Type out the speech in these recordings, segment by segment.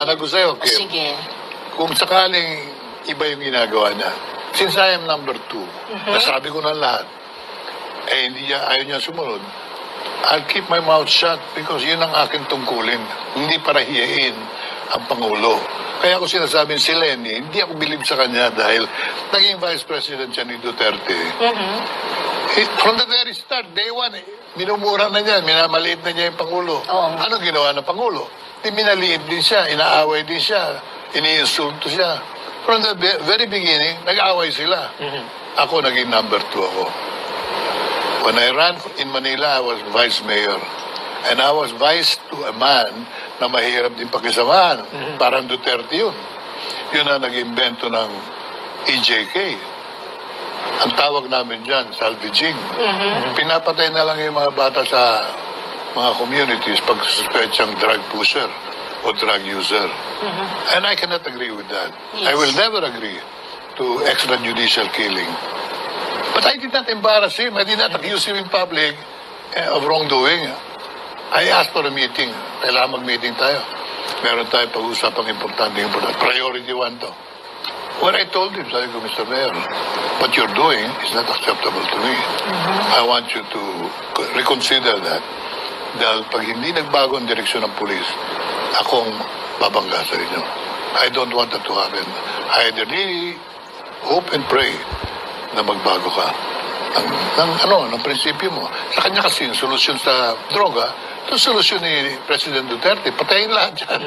Panago sa'yo, O, Kim. sige. Kung sakaling iba yung ginagawa niya, since I am number 2, nasabi ko na lahat, eh hindi niya, ayaw niya sumunod, I'll keep my mouth shut because yun ang aking tungkulin. Hindi para hiyain ang Pangulo. Kaya ako sinasabing si Leni, hindi ako bilib sa kanya dahil naging Vice President siya ni Duterte. From the very start, day one, minumura na niya, minamaliit na niya yung Pangulo. Anong ginawa ng Pangulo? Minaliit din siya, inaaway din siya, iniinsulto siya. From the very beginning, nag-aaway sila. Ako naging number 2 ako. When I ran in Manila, I was vice mayor. And I was vice to a man na mahirap din pakisamahan. Parang Duterte yun. Yun ang nag-invento ng EJK. Ang tawag namin dyan, salvaging. Pinapatay na lang yung mga bata sa mga communities pag suspetsang drug pusher o drug user. And I cannot agree with that. I will never agree to extrajudicial killing. But I did not embarrass him. I did not accuse him in public of wrongdoing. I asked for a meeting. Kailangan mag-meeting tayo. Meron tayo pag-usapang importante. Priority 1 to. When I told him, sabi ko, Mr. Mayor, what you're doing is not acceptable to me. I want you to reconsider that. Dahil pag hindi nagbago ang direksyon ng pulis, akong babangga sa inyo. I don't want that to happen. I really hope and pray na magbago ka ng prinsipyo mo. Sa kanya kasi yung solusyon sa droga, ito solusyon ni President Duterte, patayin lahat dyan.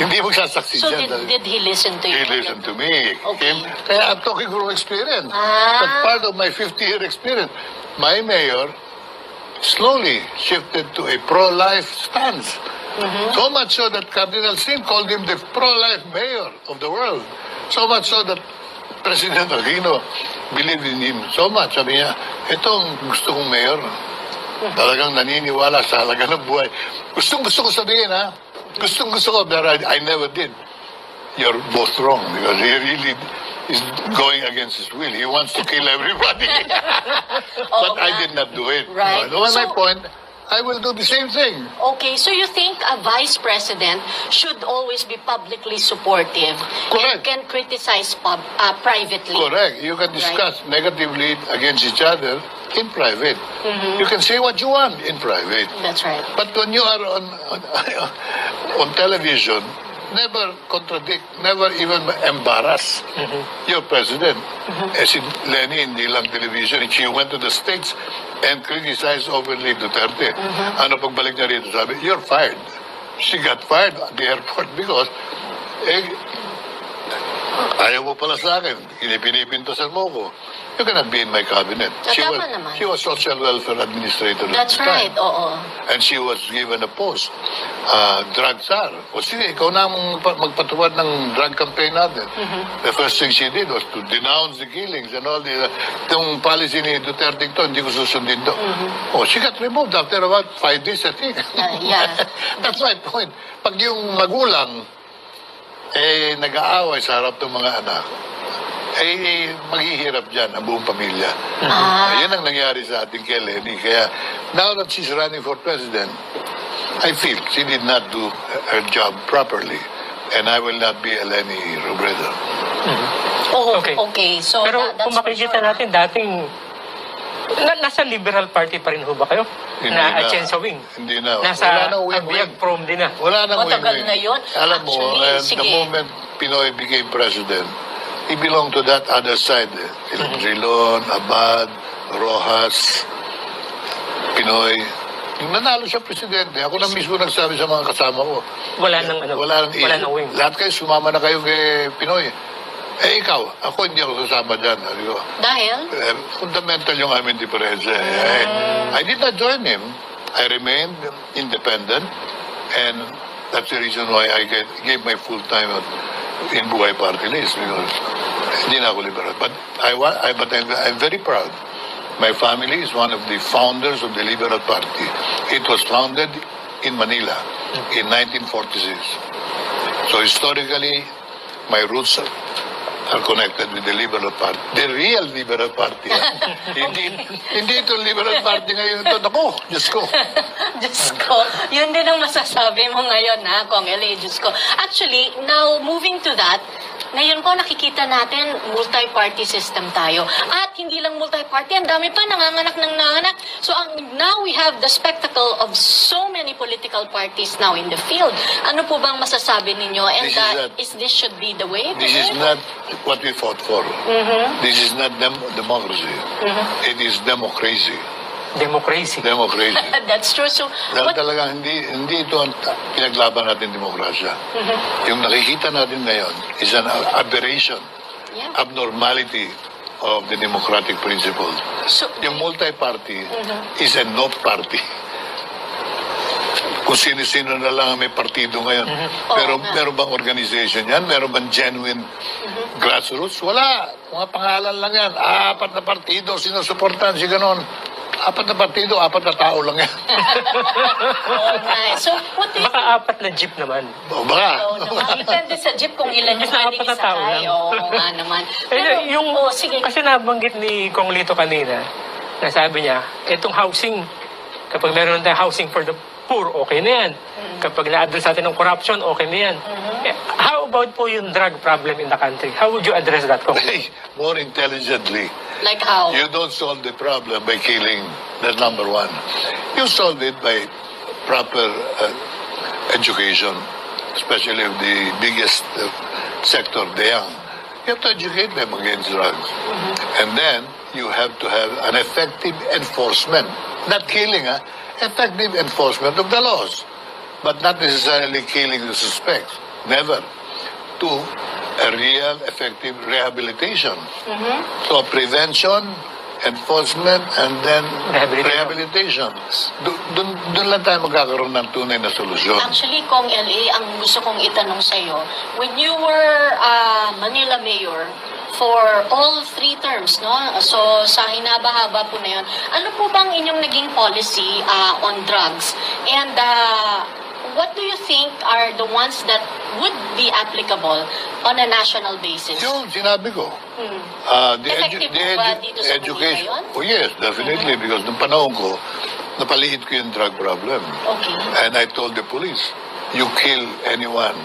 Hindi magsasaksi So dyan. did he listen to you? He listened to me. Okay. Kaya I'm talking from experience. That's part of my 50-year experience. My mayor slowly shifted to a pro-life stance. So much so that Cardinal Sin called him the pro-life mayor of the world. So much so that President Aquino believed in him so much. Sabi niya, itong gusto kong mayor, talagang naniniwala sa halaga ng buhay. Gusto ko sabihin, ha? Gusto ko, but I never did. You're both wrong because he really is going against his will. He wants to kill everybody. But I did not do it. Right. No, my point, I will do the same thing. Okay, so you think a vice president should always be publicly supportive and Correct. can criticize privately? Correct. You can discuss negatively against each other in private. You can say what you want in private. That's right. But when you are on television, never contradict, never even embarrass your president. As in Leni, hindi lang television. She went to the States and criticized openly Duterte. Ano pagbalik niya rito, sabi, you're fired. She got fired at the airport because ayaw mo pala sa akin. Pinipintosan mo ko. You cannot be in my cabinet. Tama naman. She was social welfare administrator at That's the right, time. oo. And she was given a post, drug czar. O sige, ikaw na ang magpatupad ng drug campaign natin. The first thing she did was to denounce the killings and all the itong policy ni Duterte ito, hindi ko susundin to. Oh, she got removed after about 5 days, I think. Yeah. That's my point. Pag yung magulang, nag-aaway sa harap ng mga anak, maghihirap dyan ang buong pamilya. Yan ang nangyari sa ating kay Leni. Kaya, now that she's running for president, I feel she did not do her job properly. And I will not be a Leni Robredo. Okay. So Pero that's kung makikita for sure. natin, dating nasa Liberal Party pa rin ho ba kayo? Hindi na na. Atienza wing? Hindi na. Nasa Wala nang wing-wing. Abiyag prom din na. Wala nang Matagal wing-wing. na yun. Alam mo, Actually, the sige. moment Pinoy became president, he belonged to that other side. Rilon, Abad, Rojas, Pinoy. Nung nanalo siya presidente, ako na mismo nagsabi sa mga kasama ko. Wala nang ano. Wala nang wala nang wing. Lahat kayo, sumama na kayo kay Pinoy. Ikaw, ako hindi ako sasama dyan. Sabi ko, Dahil? fundamental yung aming diferensya. I did not join him. I remained independent, and that's the reason why I gave my full time in Buhay Party List because hindi na ako liberal. But I'm very proud. My family is one of the founders of the Liberal Party. It was founded in Manila in 1946. So historically, my roots are connected with the Liberal Party. The real Liberal Party. Hindi ito Liberal Party ngayon ito. Naku, Diyos ko. Diyos ko. Yun din ang masasabi mo ngayon, ha, Kong L.A. Diyos ko. Actually, now, moving to that, ngayon po nakikita natin multi-party system tayo. At hindi lang multi-party, ang dami pa nanganganak ng nanganak. So now we have the spectacle of so many political parties now in the field. Ano po bang masasabi ninyo? And this should be the way? This is not what we fought for. This is not democracy. It is democracy. Democracy. Democracy. That's true. So, Dahil talagang hindi ito ang pinaglaban natin demokrasya. Yung nakikita natin ngayon is an aberration, abnormality of the democratic principles. So, Yung multi-party is a no party. Kung sino-sino na lang ang may partido ngayon. Pero meron bang organization yan? Meron bang genuine grassroots? Wala. Mga pangalan lang yan. 4 na partido, sinusuportahan si ganon. 4 na partido, 4 na tao lang yan. nice. So, what do you Baka 4 na jeep naman. Baka. depende sa jeep kung ilan yung Basta pwedeng 4 na tao isakay. lang. Oo nga naman. Pero, sige. Kasi nabanggit ni Kong Lito kanina, na sabi niya, itong housing, kapag meron tayong housing for the poor, okay na yan. Kapag na-address natin ng corruption, okay na yan. How about po yung drug problem in the country? How would you address that, Kong? More intelligently. Like how? You don't solve the problem by killing. That's number one. You solve it by proper education, especially of the biggest sector, the young. You have to educate them against drugs. And then you have to have an effective enforcement. Not killing, effective enforcement of the laws. But not necessarily killing the suspects. Never. Two, a real effective rehabilitation. So prevention, enforcement, and then rehabilitation. Doon lang tayo magkakaroon ng tunay na solusyon. Actually, Kong L.A., ang gusto kong itanong sa'yo, when you were Manila Mayor for all 3 terms, no? So, sa hinaba-haba po na yun, ano po bang inyong naging policy on drugs? And what do you think are the ones that would be applicable on a national basis? Yung sinabi ko. Effective po ba dito sa education. ngayon? Oh yes, definitely. Because nung panahon ko, napaliit ko yung drug problem. Okay. And I told the police, you kill anyone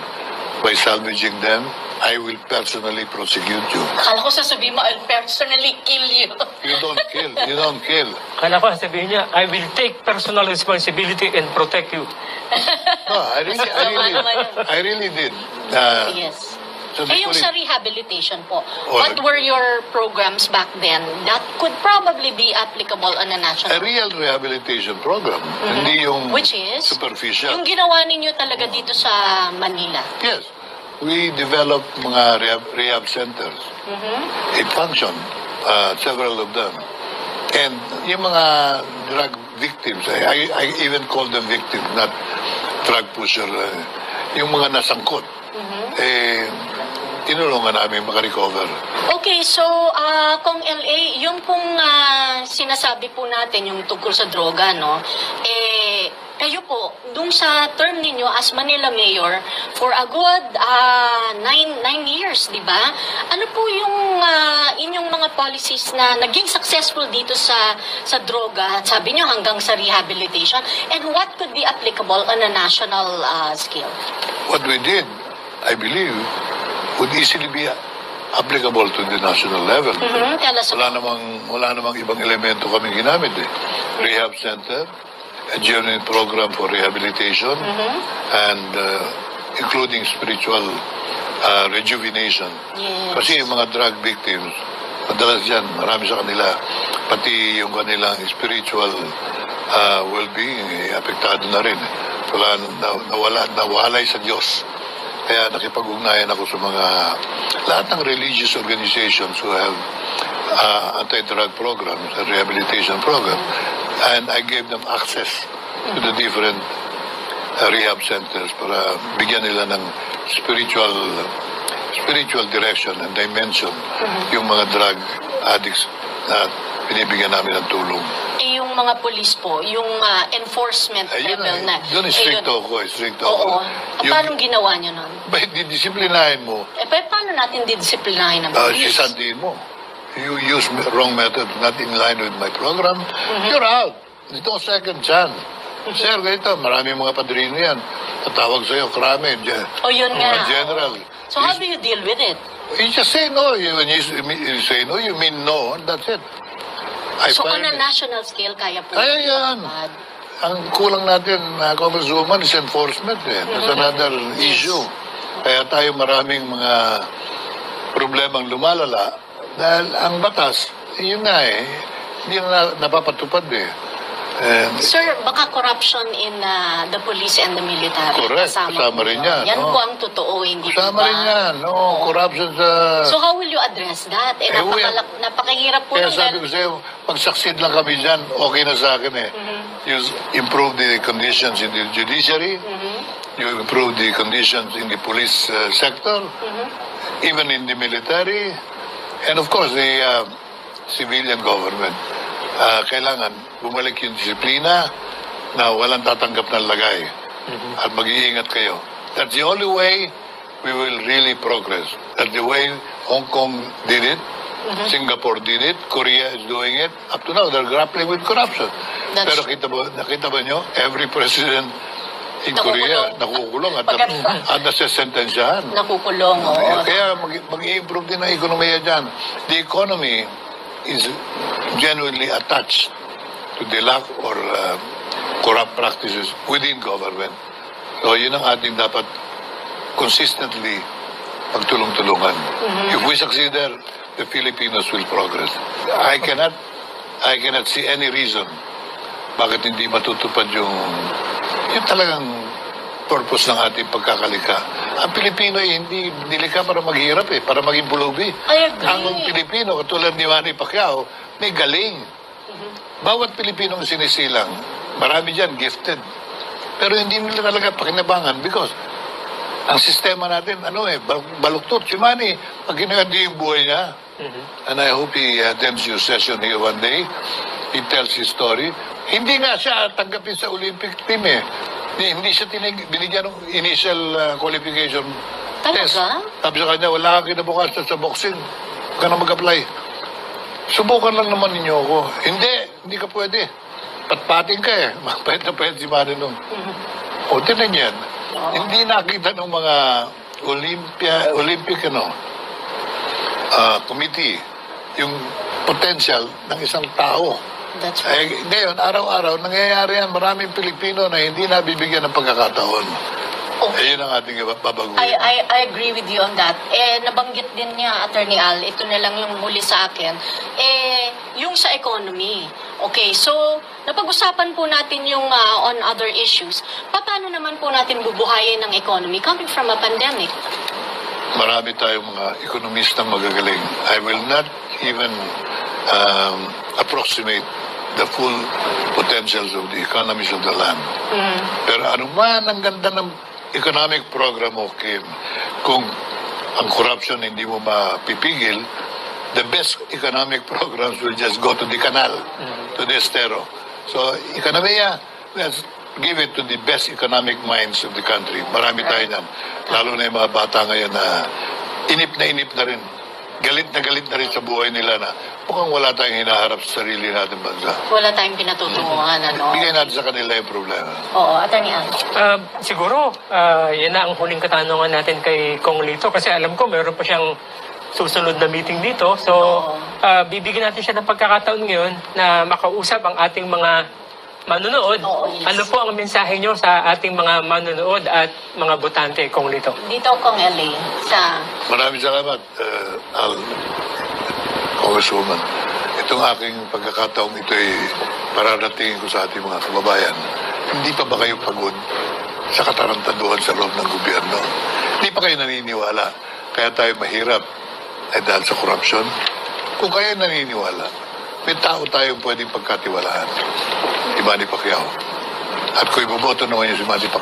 by salvaging them, I will personally prosecute you. Akala ko sasabihin mo, I'll personally kill you. You don't kill. You don't kill. Kala ko sabihin niya, I will take personal responsibility and protect you. No, I really did. Yes. So the Yung police- sa rehabilitation po, what were your programs back then that could probably be applicable on a a national real rehabilitation program. Hindi yung Which is? superficial. Yung ginawa ninyo talaga dito sa Manila. Yes. We developed mga rehab centers. It functioned, several of them. And yung mga drug victims, I even call them victims, not drug pusher. Yung mga nasangkot, tinulungan namin makarecover. Okay, so Kong L.A., yung pong sinasabi po natin, yung tungkol sa droga, no? Kayo po, dung sa term ninyo as Manila Mayor, for a good 9 years, di ba? Ano po yung inyong mga policies na naging successful dito sa droga? Sabi nyo hanggang sa rehabilitation. And what could be applicable on a national scale? What we did, I believe, would easily be applicable to the national level. Tell us about Wala namang ibang elemento kami ginamit eh. Rehab center, a genuine program for rehabilitation, and including spiritual rejuvenation. Yes. Kasi yung mga drug victims, madalas yan, marami sa kanila, pati yung kanilang spiritual well-being, apektado na rin. Nawalay sa Diyos. Kaya nakipag-ugnayan ako sa mga lahat ng religious organizations who have anti-drug programs and rehabilitation program, and I gave them access to the different rehab centers para bigyan nila ng spiritual direction and dimension yung mga drug addicts na binibigyan namin ng tulong. yung mga pulis po, yung enforcement level na. Doon stricto ako. Oo. Paano ginawa niyo nun? Disiplinahin mo. Paano natin didisiplinahin ang pulis? Sisandihin mo. You use wrong method, not in line with my program, you're out. Ito second chance. Sir, ganito, maraming mga padrino yan. Tatawag sa'yo, krame, Yun nga. general. So how do you deal with it? You just say no. When you say no, you mean no, and that's it. So on a national scale, kaya po. Kaya yan. Ang kulang natin, Congresswoman, is enforcement. That's another issue. Kaya tayo maraming mga problemang lumalala dahil ang batas, yun nga hindi na napapatupad Sir, baka corruption in the police and the military. Correct. Kasama rin yan. Yan po ang totoo, hindi po Kasama ba? rin yan. Corruption sa... So how will you address that? Napakahirap po. Kaya sabi ko sa'yo, pag-succeed lang kami dyan, okay na sa akin You improve the conditions in the judiciary, you improve the conditions in the police sector, even in the military, and of course the civilian government. Kailangan bumalik yung disiplina na walang tatanggap ng lagay. At mag-iingat kayo. That's the only way we will really progress. That's the way Hong Kong did it, Singapore did it, Korea is doing it. Up to now, they're grappling with corruption. Pero nakita ba nyo, every president in Korea nakukulong at nasesentensyahan. Nakukulong, Kaya mag-i-improve din ang ekonomiya dyan. The economy is genuinely attached to the lack or corrupt practices within government. So yun ang ating dapat consistently pagtulong-tulungan. If we succeed there, the Filipinos will progress. I cannot see any reason bakit hindi matutupad yung talagang purpose ng ating pagkakalika. Ang Pilipino hindi nilikha para maghirap para maging pulubi. I agree. Ang Pilipino, katulad ni Manny Pacquiao, may galing. Bawat Pilipinong sinisilang, marami dyan gifted. Pero hindi nila talaga pakinabangan because ang sistema natin, baluktot. Si Manny, pag ginagandi yung buhay niya, and I hope he attends your session here one day, he tells his story, hindi nga siya tanggapin sa Olympic team Hindi siya binigyan ng initial qualification test. Sabi sa kanya, wala kang kinabukasan sa boxing. Huwag ka na mag-apply. Subukan lang naman ninyo ako. Hindi ka pwede. Patpating ka Mapahit na pahit si Manny nung. O, tinan yan. Hindi nakita ng mga Olympic committee yung potential ng isang tao. That's right. Ngayon, araw-araw, nangyayari yan. Maraming Pilipino na hindi nabibigyan ng pagkakataon. Yun ang ating babaguhin. I agree with you on that. Nabanggit din niya, Attorney Al, ito na lang yung muli sa akin. Yung sa economy. Okay, so, napag-usapan po natin yung on other issues. Paano naman po natin bubuhayin ng economy coming from a pandemic? Marami tayong mga ekonomistang magagaling. I will not even approximate the full potentials of the economies of the land. Pero anuman ang ganda ng economic program mo, Kim, kung ang corruption hindi mo mapipigil, the best economic programs will just go to the canal, to the estero. So, ekonomiya, let's give it to the best economic minds of the country. Marami tayo niyan. Lalo na yung mga bata ngayon na inip na rin. Galit na rin sa buhay nila na mukhang wala tayong hinaharap sa sarili natin bansa. Wala tayong pinatutunguhan, Bigay natin sa kanila yung problema. Oo, Attorney Al. Siguro, yan na ang huling katanungan natin kay Kong Lito kasi alam ko meron pa siyang susunod na meeting dito. So, bibigyan natin siya ng pagkakataon ngayon na makausap ang ating mga manunood. Ano po ang mensahe nyo sa ating mga manunood at mga botante, Kong Lito? Dito, Kong LA, sa... Maraming salamat, Al, Congresswoman. Itong aking pagkakataong ito ay pararatingin ko sa ating mga kababayan. Hindi pa ba kayo pagod sa katarantaduhan sa loob ng gobyerno? Hindi pa kayo naniniwala kaya tayo mahirap ay dahil sa korupsyon? Kung kayo naniniwala, may tao tayong pwedeng pagkatiwalaan. Si Manny Pacquiao. At kung iboboto naman niyo si Manny Pacquiao,